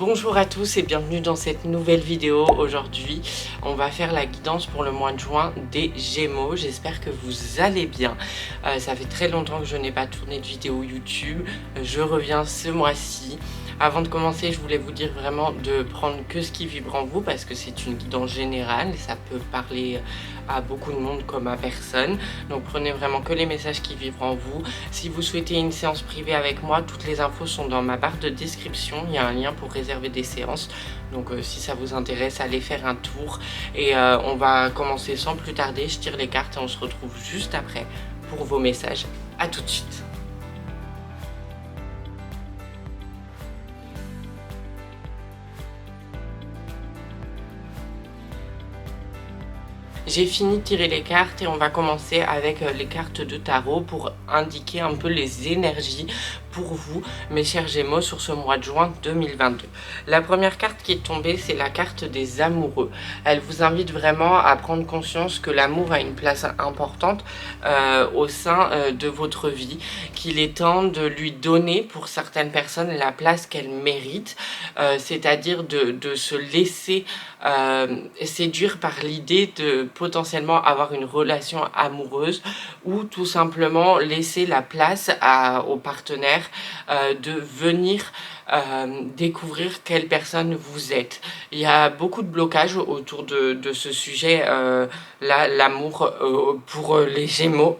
Bonjour à tous et bienvenue dans cette nouvelle vidéo. Aujourd'hui, on va faire la guidance pour le mois de juin des Gémeaux. J'espère que vous allez bien. Ça fait très longtemps que je n'ai pas tourné de vidéo YouTube. Je reviens ce mois-ci. Avant de commencer, je voulais vous dire vraiment de prendre que ce qui vibre en vous parce que c'est une guidance générale. Ça peut parler à beaucoup de monde comme à personne. Donc prenez vraiment que les messages qui vibrent en vous. Si vous souhaitez une séance privée avec moi, toutes les infos sont dans ma barre de description. Il y a un lien pour réserver des séances. Donc si ça vous intéresse, allez faire un tour. Et on va commencer sans plus tarder. Je tire les cartes et on se retrouve juste après pour vos messages. À tout de suite. J'ai fini de tirer les cartes et on va commencer avec les cartes de tarot pour indiquer un peu les énergies pour vous, mes chers Gémeaux, sur ce mois de juin 2022. La première carte qui est tombée, c'est la carte des amoureux. Elle vous invite vraiment à prendre conscience que l'amour a une place importante au sein de votre vie, qu'il est temps de lui donner pour certaines personnes la place qu'elle mérite, c'est-à-dire de se laisser séduire par l'idée de potentiellement avoir une relation amoureuse ou tout simplement laisser la place au partenaire de venir découvrir quelle personne vous êtes. Il y a beaucoup de blocages autour de ce sujet là, l'amour pour les Gémeaux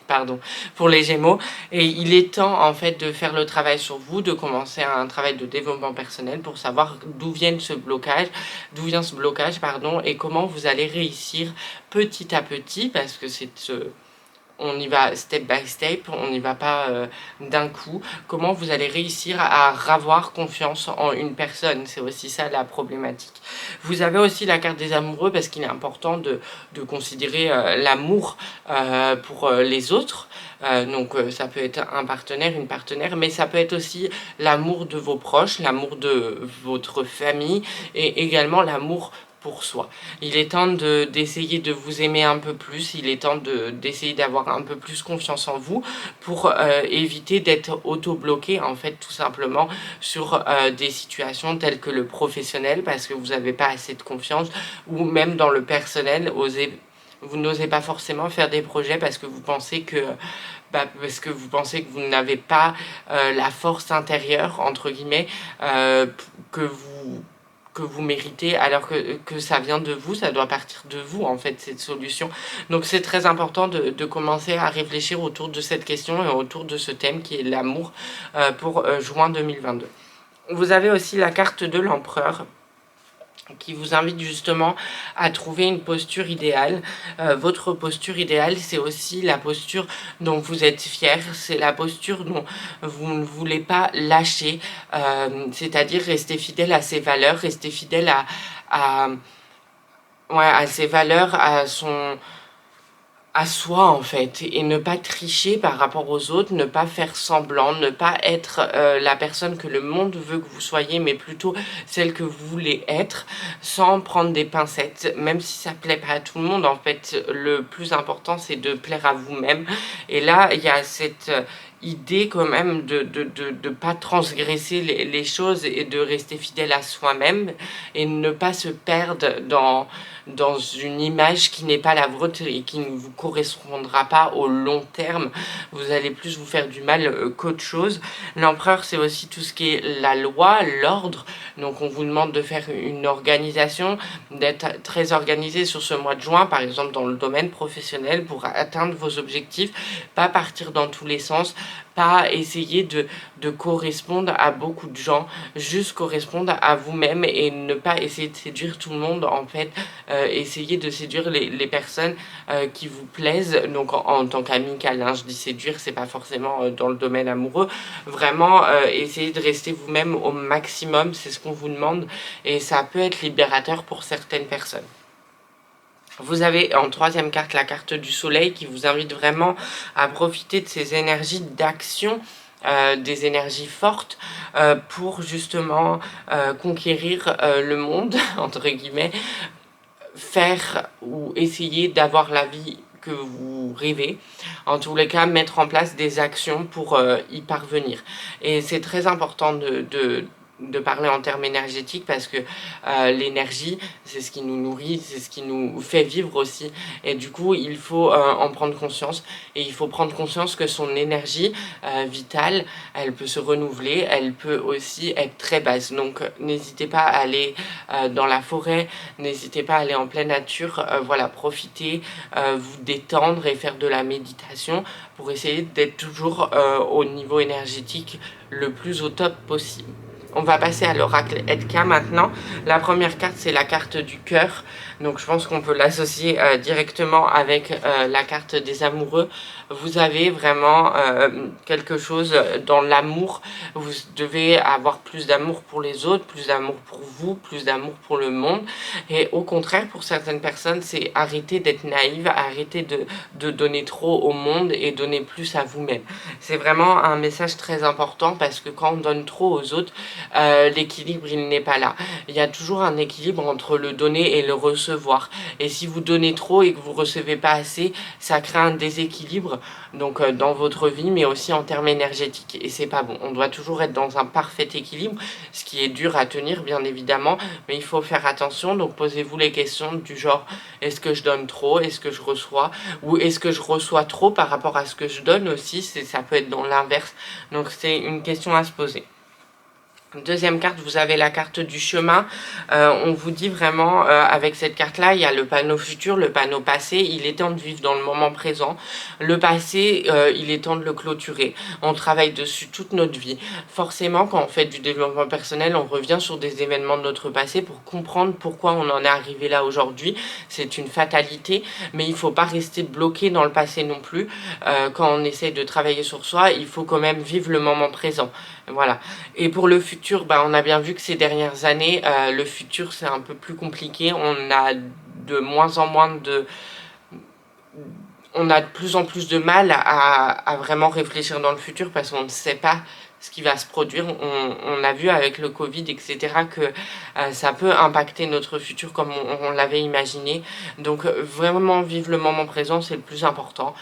pardon, pour les Gémeaux, et il est temps en fait de faire le travail sur vous, de commencer un travail de développement personnel pour savoir d'où vient ce blocage, pardon, et comment vous allez réussir petit à petit, parce que c'est on y va step by step, on n'y va pas d'un coup. Comment vous allez réussir à avoir confiance en une personne, c'est aussi ça la problématique. Vous avez aussi la carte des amoureux parce qu'il est important de considérer l'amour pour les autres. Donc ça peut être un partenaire, une partenaire, mais ça peut être aussi l'amour de vos proches, l'amour de votre famille et également l'amour pour soi. Il est temps d'essayer de vous aimer un peu plus, il est temps d'essayer d'avoir un peu plus confiance en vous pour éviter d'être auto-bloqué en fait tout simplement sur des situations telles que le professionnel parce que vous n'avez pas assez de confiance, ou même dans le personnel, vous n'osez pas forcément faire des projets parce que vous pensez que vous n'avez pas la force intérieure entre guillemets que vous méritez, alors que ça vient de vous, ça doit partir de vous en fait cette solution. Donc c'est très important de commencer à réfléchir autour de cette question et autour de ce thème qui est l'amour pour juin 2022. Vous avez aussi la carte de l'empereur qui vous invite justement à trouver une posture idéale. Votre posture idéale, c'est aussi la posture dont vous êtes fier, c'est la posture dont vous ne voulez pas lâcher, c'est-à-dire rester fidèle à ses valeurs, rester fidèle à ses valeurs, à soi en fait, et ne pas tricher par rapport aux autres, ne pas faire semblant, ne pas être la personne que le monde veut que vous soyez, mais plutôt celle que vous voulez être, sans prendre des pincettes, même si ça plaît pas à tout le monde. En fait, le plus important c'est de plaire à vous-même, et là il y a cette idée quand même de pas transgresser les choses et de rester fidèle à soi-même et ne pas se perdre dans une image qui n'est pas la vôtre et qui ne vous correspondra pas au long terme. Vous allez plus vous faire du mal qu'autre chose. L'empereur, c'est aussi tout ce qui est la loi, l'ordre. Donc on vous demande de faire une organisation, d'être très organisé sur ce mois de juin, par exemple dans le domaine professionnel, pour atteindre vos objectifs, pas partir dans tous les sens, pas essayer de correspondre à beaucoup de gens, juste correspondre à vous-même et ne pas essayer de séduire tout le monde en fait. Essayez de séduire les personnes qui vous plaisent, donc en tant qu'amical, hein, je dis séduire, c'est pas forcément dans le domaine amoureux, vraiment essayez de rester vous-même au maximum, c'est ce qu'on vous demande, et ça peut être libérateur pour certaines personnes. Vous avez en troisième carte la carte du soleil qui vous invite vraiment à profiter de ces énergies d'action, des énergies fortes pour justement conquérir le monde, entre guillemets, faire ou essayer d'avoir la vie que vous rêvez, en tous les cas mettre en place des actions pour y parvenir. Et c'est très important de parler en termes énergétiques parce que l'énergie, c'est ce qui nous nourrit, c'est ce qui nous fait vivre aussi. Et du coup, il faut en prendre conscience. Et il faut prendre conscience que son énergie vitale, elle peut se renouveler, elle peut aussi être très basse. Donc, n'hésitez pas à aller dans la forêt, n'hésitez pas à aller en pleine nature. Voilà, profitez, vous détendre et faire de la méditation pour essayer d'être toujours au niveau énergétique le plus au top possible. On va passer à l'oracle Edka maintenant. La première carte, c'est la carte du cœur. Donc je pense qu'on peut l'associer directement avec la carte des amoureux. Vous avez vraiment quelque chose dans l'amour. Vous devez avoir plus d'amour pour les autres, plus d'amour pour vous, plus d'amour pour le monde. Et au contraire, pour certaines personnes, c'est arrêter d'être naïve, arrêter de donner trop au monde et donner plus à vous-même. C'est vraiment un message très important parce que quand on donne trop aux autres, l'équilibre il n'est pas là. Il y a toujours un équilibre entre le donner et le recevoir. Et si vous donnez trop et que vous recevez pas assez, ça crée un déséquilibre donc dans votre vie, mais aussi en termes énergétiques. Et c'est pas bon. On doit toujours être dans un parfait équilibre, ce qui est dur à tenir bien évidemment, mais il faut faire attention. Donc posez-vous les questions du genre est-ce que je donne trop, est-ce que je reçois, ou est-ce que je reçois trop par rapport à ce que je donne aussi. Ça peut être dans l'inverse. Donc c'est une question à se poser. Deuxième carte, vous avez la carte du chemin. On vous dit vraiment, avec cette carte-là, il y a le panneau futur, le panneau passé. Il est temps de vivre dans le moment présent. Le passé, il est temps de le clôturer. On travaille dessus toute notre vie. Forcément, quand on fait du développement personnel, on revient sur des événements de notre passé pour comprendre pourquoi on en est arrivé là aujourd'hui. C'est une fatalité, mais il ne faut pas rester bloqué dans le passé non plus. Quand on essaie de travailler sur soi, il faut quand même vivre le moment présent. Voilà. Et pour le futur, bah, on a bien vu que ces dernières années, le futur c'est un peu plus compliqué. On a de moins en moins de... On a de plus en plus de mal à vraiment réfléchir dans le futur parce qu'on ne sait pas ce qui va se produire. On a vu avec le Covid, etc., que ça peut impacter notre futur comme on l'avait imaginé. Donc vraiment vivre le moment présent, c'est le plus important.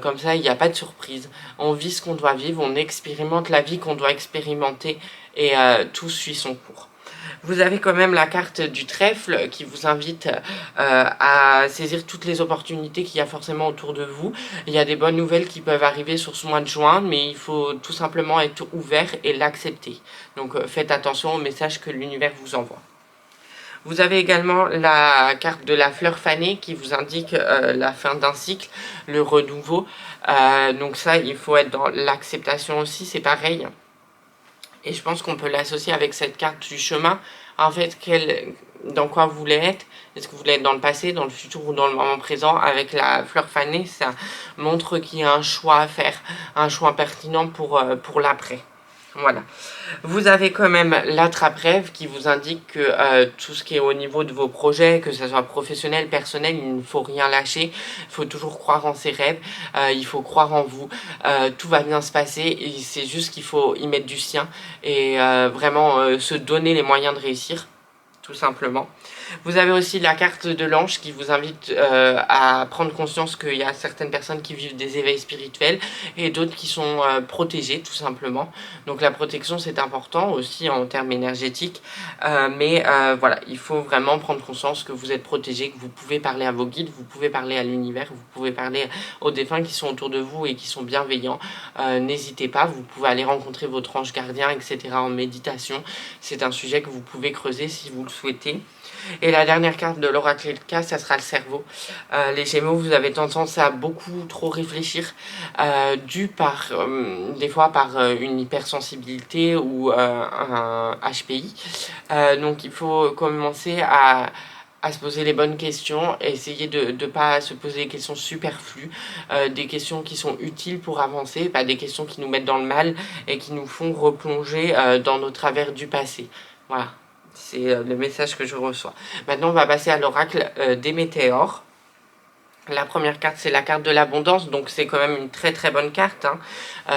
Comme ça, il n'y a pas de surprise. On vit ce qu'on doit vivre, on expérimente la vie qu'on doit expérimenter et tout suit son cours. Vous avez quand même la carte du trèfle qui vous invite à saisir toutes les opportunités qu'il y a forcément autour de vous. Il y a des bonnes nouvelles qui peuvent arriver sur ce mois de juin, mais il faut tout simplement être ouvert et l'accepter. Donc faites attention aux messages que l'univers vous envoie. Vous avez également la carte de la fleur fanée qui vous indique la fin d'un cycle, le renouveau. Donc ça, il faut être dans l'acceptation aussi, c'est pareil. Et je pense qu'on peut l'associer avec cette carte du chemin. En fait, dans quoi vous voulez être. Est-ce que vous voulez être dans le passé, dans le futur ou dans le moment présent? Avec la fleur fanée, ça montre qu'il y a un choix à faire, un choix pertinent pour l'après. Voilà. Vous avez quand même l'attrape-rêve qui vous indique que tout ce qui est au niveau de vos projets, que ce soit professionnel, personnel, il ne faut rien lâcher. Il faut toujours croire en ses rêves. Il faut croire en vous. Tout va bien se passer. C'est juste qu'il faut y mettre du sien et vraiment se donner les moyens de réussir. Tout simplement. Vous avez aussi la carte de l'ange qui vous invite à prendre conscience qu'il y a certaines personnes qui vivent des éveils spirituels et d'autres qui sont protégées tout simplement. Donc la protection c'est important aussi en termes énergétiques, mais voilà, il faut vraiment prendre conscience que vous êtes protégé, que vous pouvez parler à vos guides, vous pouvez parler à l'univers, vous pouvez parler aux défunts qui sont autour de vous et qui sont bienveillants. N'hésitez pas, vous pouvez aller rencontrer votre ange gardien, etc. en méditation. C'est un sujet que vous pouvez creuser si vous le souhaitez. Et la dernière carte de l'oracle Edka, ça sera le cerveau. Les Gémeaux, vous avez tendance à beaucoup trop réfléchir, dû par, des fois par une hypersensibilité ou un HPI. Donc il faut commencer à se poser les bonnes questions, essayer de ne pas se poser des questions superflues, des questions qui sont utiles pour avancer, pas des questions qui nous mettent dans le mal et qui nous font replonger dans nos travers du passé. Voilà. C'est le message que je reçois. Maintenant, on va passer à l'oracle des météores. La première carte, c'est la carte de l'abondance, donc c'est quand même une très très bonne carte, hein.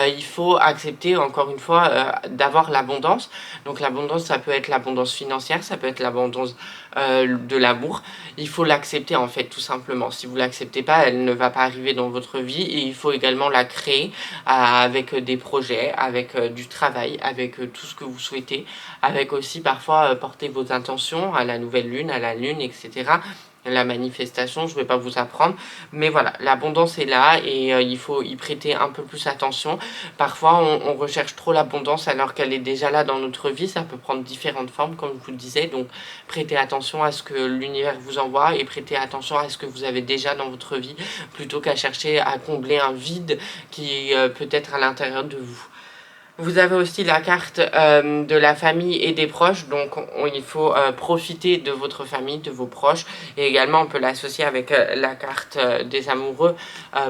Il faut accepter, encore une fois, d'avoir l'abondance. Donc l'abondance, ça peut être l'abondance financière, ça peut être l'abondance de l'amour. Il faut l'accepter en fait, tout simplement. Si vous ne l'acceptez pas, elle ne va pas arriver dans votre vie. Et il faut également la créer avec des projets, avec du travail, avec tout ce que vous souhaitez. Avec aussi parfois porter vos intentions à la nouvelle lune, à la lune, etc. La manifestation, je ne vais pas vous apprendre, mais voilà, l'abondance est là et il faut y prêter un peu plus attention. Parfois on recherche trop l'abondance alors qu'elle est déjà là dans notre vie, ça peut prendre différentes formes comme je vous le disais, donc prêtez attention à ce que l'univers vous envoie et prêtez attention à ce que vous avez déjà dans votre vie plutôt qu'à chercher à combler un vide qui peut être à l'intérieur de vous. Vous avez aussi la carte de la famille et des proches, donc il faut profiter de votre famille, de vos proches, et également on peut l'associer avec la carte des amoureux,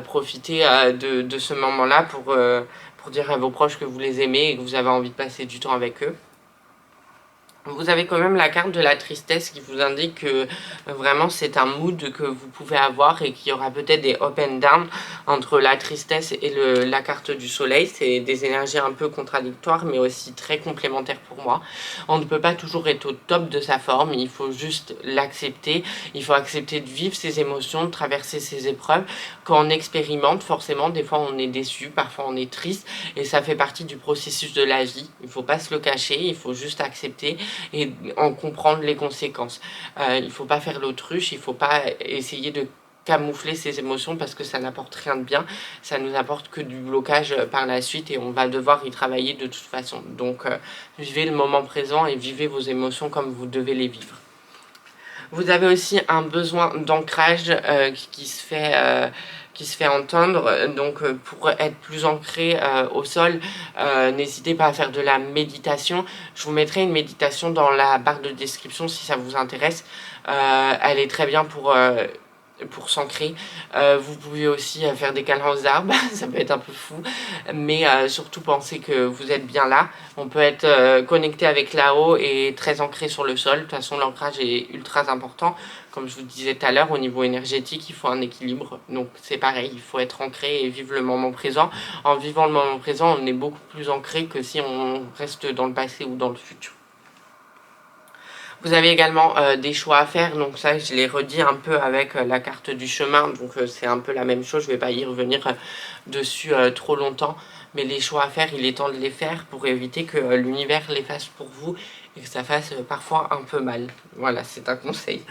profiter de ce moment-là pour dire à vos proches que vous les aimez et que vous avez envie de passer du temps avec eux. Vous avez quand même la carte de la tristesse qui vous indique que vraiment c'est un mood que vous pouvez avoir et qu'il y aura peut-être des up and down entre la tristesse et la carte du soleil. C'est des énergies un peu contradictoires mais aussi très complémentaires pour moi. On ne peut pas toujours être au top de sa forme, il faut juste l'accepter. Il faut accepter de vivre ses émotions, de traverser ses épreuves. Quand on expérimente, forcément, des fois on est déçu, parfois on est triste et ça fait partie du processus de la vie. Il ne faut pas se le cacher, il faut juste accepter et en comprendre les conséquences. Il ne faut pas faire l'autruche, il ne faut pas essayer de camoufler ses émotions parce que ça n'apporte rien de bien, ça nous apporte que du blocage par la suite et on va devoir y travailler de toute façon. Donc vivez le moment présent et vivez vos émotions comme vous devez les vivre. Vous avez aussi un besoin d'ancrage qui se fait entendre, donc pour être plus ancré au sol, n'hésitez pas à faire de la méditation. Je vous mettrai une méditation dans la barre de description si ça vous intéresse. Elle est très bien pour s'ancrer. Vous pouvez aussi faire des câlins aux arbres, ça peut être un peu fou, mais surtout pensez que vous êtes bien là. On peut être connecté avec là-haut et très ancré sur le sol. De toute façon, l'ancrage est ultra important. Comme je vous disais tout à l'heure, au niveau énergétique, il faut un équilibre. Donc c'est pareil, il faut être ancré et vivre le moment présent. En vivant le moment présent, on est beaucoup plus ancré que si on reste dans le passé ou dans le futur. Vous avez également des choix à faire, donc ça je l'ai redit un peu avec la carte du chemin, donc c'est un peu la même chose, je ne vais pas y revenir dessus trop longtemps, mais les choix à faire, il est temps de les faire pour éviter que l'univers les fasse pour vous et que ça fasse parfois un peu mal. Voilà, c'est un conseil.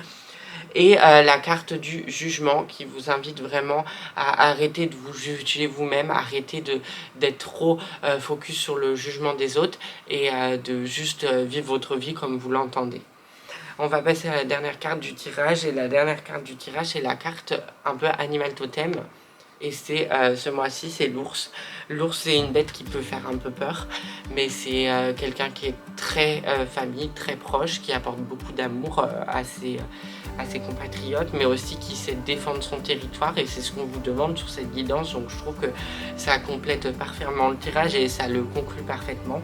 Et la carte du jugement qui vous invite vraiment à arrêter de vous juger vous-même, arrêter d'être trop focus sur le jugement des autres et de juste vivre votre vie comme vous l'entendez. On va passer à la dernière carte du tirage et la dernière carte du tirage c'est la carte un peu animal totem et c'est ce mois-ci c'est l'ours. L'ours c'est une bête qui peut faire un peu peur mais c'est quelqu'un qui est très famille, très proche, qui apporte beaucoup d'amour à ses compatriotes mais aussi qui sait défendre son territoire et c'est ce qu'on vous demande sur cette guidance, donc je trouve que ça complète parfaitement le tirage et ça le conclut parfaitement.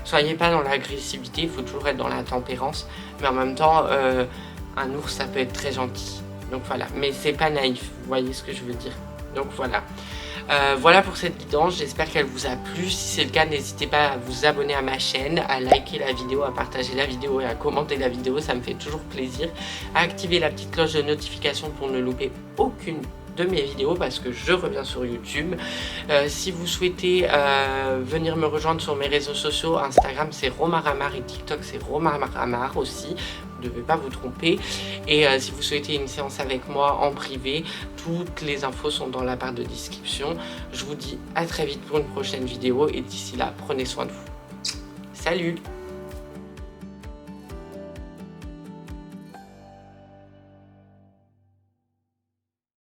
Soyez pas dans l'agressivité, il faut toujours être dans la tempérance, mais en même temps, un ours ça peut être très gentil. Donc voilà, mais c'est pas naïf, vous voyez ce que je veux dire. Donc voilà. Voilà pour cette guidance, j'espère qu'elle vous a plu. Si c'est le cas, n'hésitez pas à vous abonner à ma chaîne, à liker la vidéo, à partager la vidéo et à commenter la vidéo, ça me fait toujours plaisir. À activer la petite cloche de notification pour ne louper aucune de mes vidéos parce que je reviens sur YouTube. Si vous souhaitez venir me rejoindre sur mes réseaux sociaux, Instagram c'est Romaramar et TikTok c'est Romaramar aussi, vous ne devez pas vous tromper. Et si vous souhaitez une séance avec moi en privé, toutes les infos sont dans la barre de description. Je vous dis à très vite pour une prochaine vidéo et d'ici là, prenez soin de vous. Salut!